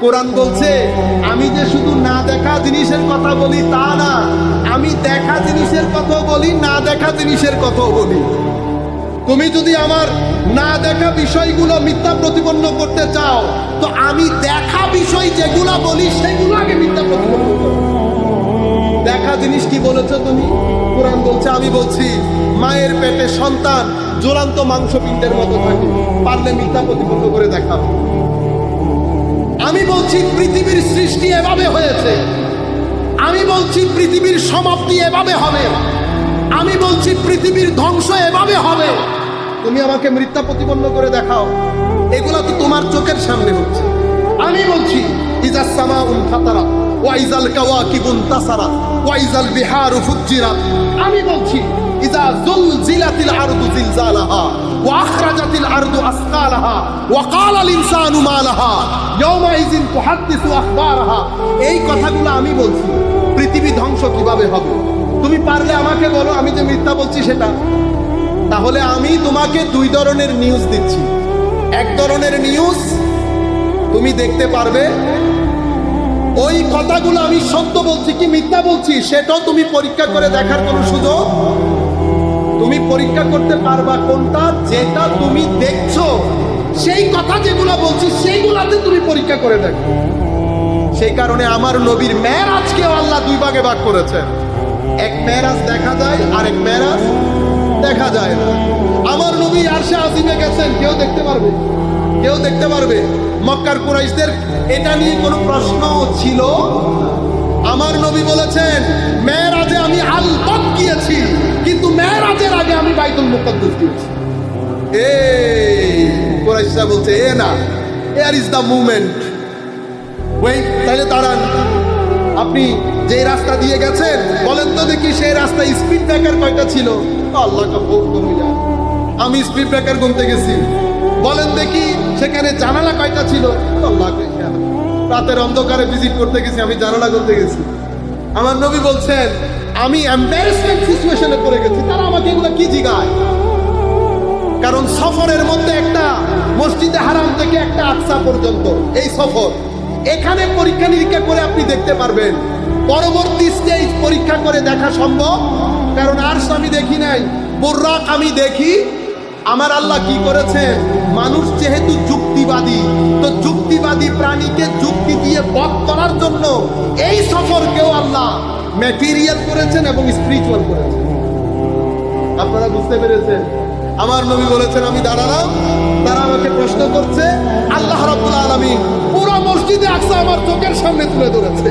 কোরআন বলছে আমি যে শুধু না দেখা জিনিসের কথা বলি তা না, আমি দেখা জিনিসের কথা বলি, না দেখা জিনিসের কথাও বলি। তুমি যদি আমার না দেখা বিষয়গুলো মিথ্যা প্রতিপন্ন করতে চাও, তো আমি দেখা বিষয় যেগুলো বলি সেগুলো আগে মিথ্যা প্রতিপন্ন করো। দেখা জিনিস কি বলেছো তুমি? কোরআন বলছে, আমি বলছি মায়ের পেটে সন্তান জ্বলন্ত মাংসপিণ্ডের মতো থাকে, পারলে মিথ্যা প্রতিপন্ন করে দেখাও। আমি বলছি পৃথিবীর সৃষ্টি এভাবে হয়েছে, আমি বলছি পৃথিবীর সমাপ্তি এভাবে হবে, আমি বলছি পৃথিবীর ধ্বংস এভাবে হবে, তুমি আমাকে মিথ্যা প্রতিপন্ন করে দেখাও। এগুলা তো তোমার চোখের সামনে হচ্ছে। আমি বলছি ইজাস সামাউন ফাতারাত ওয়া ইজাল কাওয়াকিবুন তাসারাত ওয়া ইজাল বিহারু ফুজ্জিরাত। আমি বলছি ইজা যুলজিলাতিল আরদু জিলজালাহা ওয়া আখরাজাতিল আরদু আসকালাহা ওয়া ক্বালাল ইনসানু মা লাহা ইয়াওমাইযিন তুহাদ্দিসু আখবারাহা। এই কথাগুলো আমি বলছি পৃথিবী ধ্বংস কিভাবে হবে। তুমি পারলে আমাকে বলো আমি যে মিথ্যা বলছি সেটা। তাহলে আমি তোমাকে দুই ধরনের নিউজ দিচ্ছি। এক ধরনের নিউজ তুমি দেখতে পারবে ওই কথাগুলো আমি সত্য বলছি কি মিথ্যা বলছি সেটাও তুমি পরীক্ষা করে দেখার কোনো সুযোগ। তুমি পরীক্ষা করতে পারবা কোনটা, যেটা তুমি দেখছো সেই কথা যেগুলো বলছি সেইগুলাতে তুমি পরীক্ষা করে দেখো। সেই কারণে আমার নবীর মেরাজকেও আল্লাহ দুই ভাগে ভাগ করেছেন। এক মেরাজ দেখা যায় আর এক মেরাজ দেখা যায় না। আমার নবী আরশে আজিমে গেছেন, কেউ দেখতে পারবে, কেউ দেখতে পারবে। মক্কার কুরাইশদের এটা নিয়ে কোনো প্রশ্ন ছিল? আমার নবী বলেছেন মেরাজে আমি আল-বাদ গিয়েছি, কিন্তু মেরাজের আগে আমি বাইতুল মুকাদ্দাস গিয়েছি। এই কুরাইশরা বলছে এ না, here is the movement. Wait, তাহলে দাঁড়ান, আপনি যে রাস্তা দিয়ে গেছেন বলেন তো দেখি সেই রাস্তায় স্পিড ব্রেকার কয়টা ছিল? আল্লাহ কা বহুত কমে যায়, আমি স্পিড ব্রেকার গুনতে গেছি। বলেন দেখি সেখানে জানালা কয়টা ছিল? আল্লাহ কা, রাতের অন্ধকারে ভিজিট করতে গেছি, আমি জানালা গুনতে গেছি। আমার নবী বলছেন আমি এম্বারেসমেন্ট সিচুয়েশনে পড়ে গেছি, তারা আমাকে এগুলো কি জিগায়? কারণ সফরের মধ্যে একটা মসজিদে হারাম থেকে একটা আকসা পর্যন্ত এই সফর, এখানে পরীক্ষা নিরীক্ষা করে আপনি দেখতে পারবেন। পরবর্তী স্টেজ পরীক্ষা করে দেখা সম্ভব, কারণ আরশ আমি দেখি নাই, বুররাক আমি দেখি। আমার আল্লাহ কি করেছেন, মানুষ যেহেতু যুক্তিবাদী, তো যুক্তিবাদী প্রাণীকে যুক্তি দিয়ে বধ করার জন্য এই সফরকেও আল্লাহ ম্যাটেরিয়াল করেছেন এবং স্পিরিচুয়াল করেছেন। আপনারা বুঝতে পেরেছেন? আমার নবী বলেছেন আমি দাঁড়ালাম, তারা আমাকে প্রশ্ন করছে, আল্লাহ রাব্বুল আলামিন পুরো মসজিদে আকসা আমার চোখের সামনে তুলে ধরেছে।